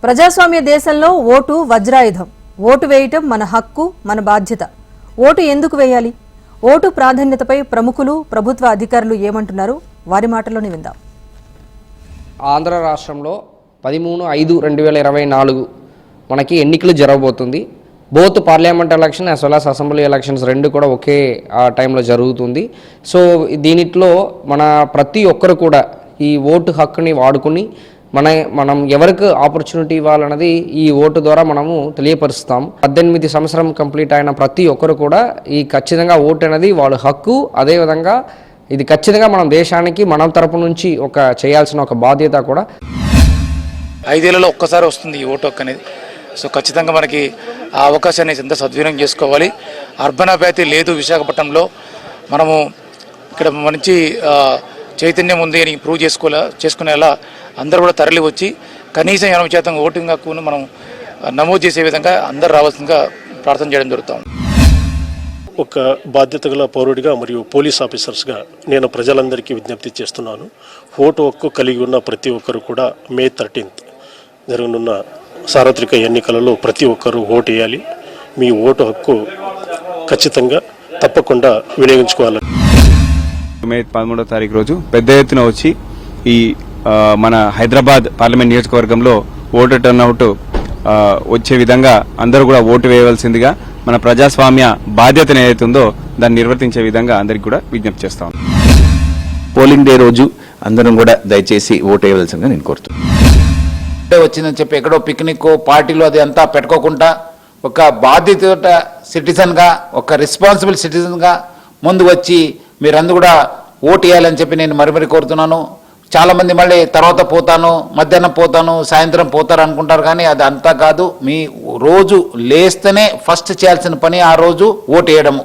ప్రజాస్వామ్య దేశంలో ఓటు వజ్రాయుధం. ఓటు వేయటం మన హక్కు, మన బాధ్యత. ఓటు ఎందుకు వేయాలి? ఓటు ప్రాధాన్యతపై ప్రముఖులు, ప్రభుత్వ అధికారులు ఏమంటున్నారు? వారి మాటల్లోనే విందాం. ఆంధ్ర రాష్ట్రంలో 13/5/2024 మనకి ఎన్నికలు జరగబోతుంది. Both parliament election as well as assembly elections రెండు కూడా ఒకే టైంలో జరుగుతుంది. దీనిలో మన ప్రతి ఒక్కరు కూడా ఈ ఓటు హక్కుని వాడుకుని మనం ఎవరికి ఆపర్చునిటీ ఇవ్వాలన్నది ఈ ఓటు ద్వారా మనము తెలియపరుస్తాం. 18 సంవత్సరం కంప్లీట్ అయిన ప్రతి ఒక్కరు కూడా ఈ ఖచ్చితంగా ఓటు అనేది వాళ్ళ హక్కు. అదేవిధంగా ఇది ఖచ్చితంగా మనం దేశానికి మన తరపు నుంచి చేయాల్సిన ఒక బాధ్యత కూడా. 5 ఏళ్లలో ఒక్కసారి వస్తుంది ఈ ఓటు హక్కు అనేది. సో ఖచ్చితంగా మనకి ఆ అవకాశాన్ని ఎంత సద్వినియోగం చేసుకోవాలి. అర్బన్ అభ్యర్థి లేదు విశాఖపట్నంలో, మనము ఇక్కడ మంచి చైతన్యం ఉంది అని ప్రూవ్ చేసుకునేలా అందరూ కూడా తరలి వచ్చి కనీసం 80% ఓటింగ్ హక్కును మనం నమోదు చేసే విధంగా అందరూ రావాల్సిందిగా ప్రార్థన చేయడం జరుగుతాం. ఒక బాధ్యత గల పౌరుడిగా మరియు పోలీస్ ఆఫీసర్స్గా నేను ప్రజలందరికీ విజ్ఞప్తి చేస్తున్నాను. ఓటు హక్కు కలిగి ఉన్న ప్రతి ఒక్కరు కూడా May 13th జరగనున్న సార్వత్రిక ఎన్నికలలో ప్రతి ఒక్కరూ ఓటు వేయాలి. మీ ఓటు హక్కు ఖచ్చితంగా తప్పకుండా వినియోగించుకోవాలి. May 13వ తారీఖు రోజు పెద్ద ఎత్తున వచ్చి ఈ మన హైదరాబాద్ పార్లమెంట్ నియోజకవర్గంలో ఓటు టర్న్అవుట్ వచ్చే విధంగా అందరూ కూడా ఓటు వేయవలసిందిగా, మన ప్రజాస్వామ్య బాధ్యతను ఏదైతుందో దాన్ని నిర్వర్తించే విధంగా అందరికి కూడా విజ్ఞప్తి చేస్తాం. పోలింగ్ డే రోజు అందరం కూడా దయచేసి ఓటు వేయవలసిందిగా నేను కోరుతున్నాను. వచ్చిందని చెప్పి ఎక్కడో పిక్నిక్ పార్టీలు అది అంతా పెట్టుకోకుండా ఒక బాధ్యత సిటిజన్గా, ఒక రెస్పాన్సిబుల్ సిటిజన్గా ముందు వచ్చి మీరందరూ కూడా ఓటు వేయాలని చెప్పి నేను మరి కోరుతున్నాను. చాలామంది మళ్ళీ తర్వాత పోతాను, మధ్యాహ్నం పోతాను, సాయంత్రం పోతారు అనుకుంటారు, కానీ అది అంతా కాదు. మీ రోజు లేస్తేనే ఫస్ట్ చేయాల్సిన పని ఆ రోజు ఓటు వేయడము.